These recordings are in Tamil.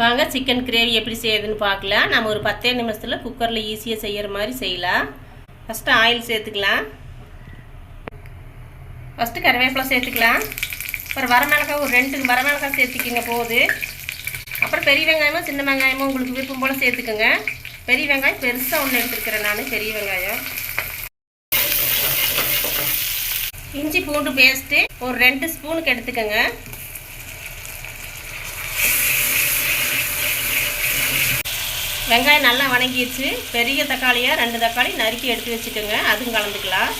வாங்க சிக்கன் கிரேவி எப்படி செய்யுதுன்னு பார்க்கலாம். நம்ம ஒரு 10 நிமிஷத்தில் குக்கரில் ஈஸியாக செய்கிற மாதிரி செய்யலாம். ஃபஸ்ட்டு ஆயில் சேர்த்துக்கலாம். ஃபஸ்ட்டு கருவேப்பிலை சேர்த்துக்கலாம். அப்புறம் வரமிளகாய் ஒரு 2 வரமிளகாய் சேர்த்துக்கிங்க போகுது. அப்புறம் பெரிய வெங்காயமும் சின்ன வெங்காயமும் உங்களுக்கு விருப்பம் போல் சேர்த்துக்குங்க. பெரிய வெங்காயம் பெருசாக ஒன்று எடுத்துருக்கிறேன் நான், பெரிய வெங்காயம். இஞ்சி பூண்டு பேஸ்ட்டு ஒரு 2 ஸ்பூனுக்கு எடுத்துக்கோங்க. வெங்காயம் நல்லா வணங்கிடுச்சு. பெரிய தக்காளியாக 2 தக்காளி நறுக்கி எடுத்து வச்சுக்கோங்க, அதுவும் கலந்துக்கலாம்.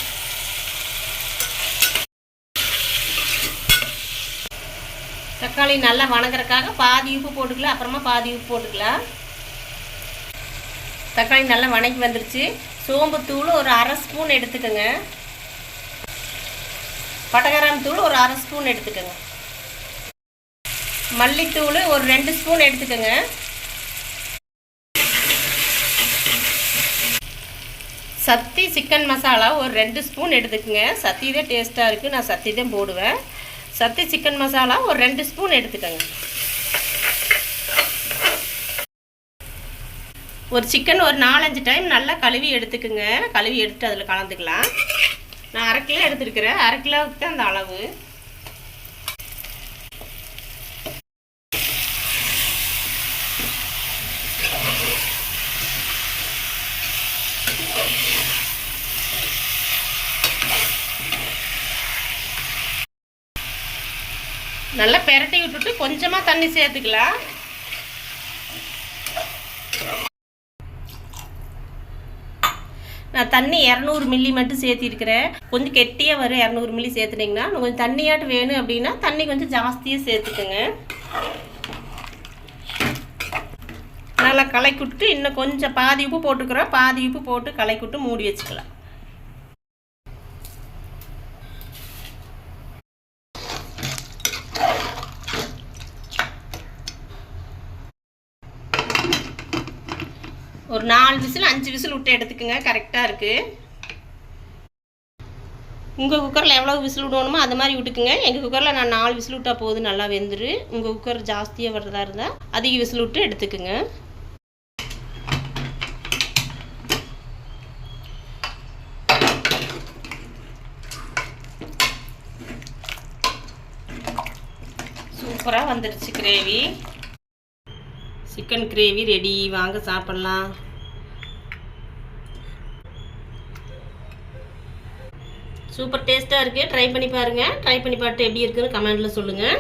தக்காளி நல்லா வணங்குறதுக்காக பாதி உப்பு போட்டுக்கலாம், அப்புறமா பாதி உப்பு போட்டுக்கலாம். தக்காளி நல்லா வணங்கி வந்துருச்சு. சோம்புத்தூள் ஒரு 1/2 ஸ்பூன் எடுத்துக்கோங்க. பட்டகரம் தூள் ஒரு 1/2 ஸ்பூன் எடுத்துக்கோங்க. மல்லித்தூள் ஒரு 2 ஸ்பூன் எடுத்துக்கோங்க. சத்தி சிக்கன் மசாலா ஒரு 2 ஸ்பூன் எடுத்துக்கோங்க. சத்தி தான் டேஸ்ட்டாக இருக்குது, நான் சத்தி தான் போடுவேன். சத்தி சிக்கன் மசாலா ஒரு 2 ஸ்பூன் எடுத்துக்கோங்க. ஒரு சிக்கன் ஒரு 4-5 டைம் நல்லா கழுவி எடுத்துக்கோங்க. கழுவி எடுத்து அதில் கலந்துக்கலாம். நான் 1/2 கிலோ எடுத்துருக்கிறேன். 1/2 கிலோவுக்கு தான் அந்த அளவு. நல்லா பெரட்டி விட்டுட்டு கொஞ்சமாக தண்ணி சேர்த்துக்கலாம். நான் தண்ணி 200 மில்லி மட்டும் சேர்த்திருக்கிறேன். கொஞ்சம் கெட்டியாக வரும். 200 மில்லி சேர்த்துட்டிங்கன்னா கொஞ்சம் தண்ணியாட்டு வேணும் அப்படின்னா தண்ணி கொஞ்சம் ஜாஸ்தியாக சேர்த்துக்குங்க. நல்லா கலக்கிவிட்டு இன்னும் கொஞ்சம் பாதி உப்பு போட்டுக்கிறோம். பாதி உப்பு போட்டு கலக்கிவிட்டு மூடி வச்சுக்கலாம். ஒரு 4 விசில் 5 விசில் விட்டு எடுத்துக்கோங்க, கரெக்டாக இருக்குது. உங்கள் குக்கரில் எவ்வளோ விசில் விடணுமோ அது மாதிரி விட்டுக்குங்க. எங்கள் குக்கரில் நான் 4 விசில் விட்டால் போதும், நல்லா வெந்துரு. உங்கள் குக்கர் ஜாஸ்தியாக வர்றதா இருந்தால் அதிக விசில் விட்டு எடுத்துக்குங்க. சூப்பராக வந்துடுச்சு கிரேவி. Chicken gravy ready. வாங்க சாப்பிட்லாம். சூப்பர் டேஸ்ட்டாக இருக்குது. ட்ரை பண்ணி பாருங்கள். ட்ரை பண்ணி பார்த்துட்டு எப்படி இருக்குன்னு கமெண்ட்டில் சொல்லுங்கள்.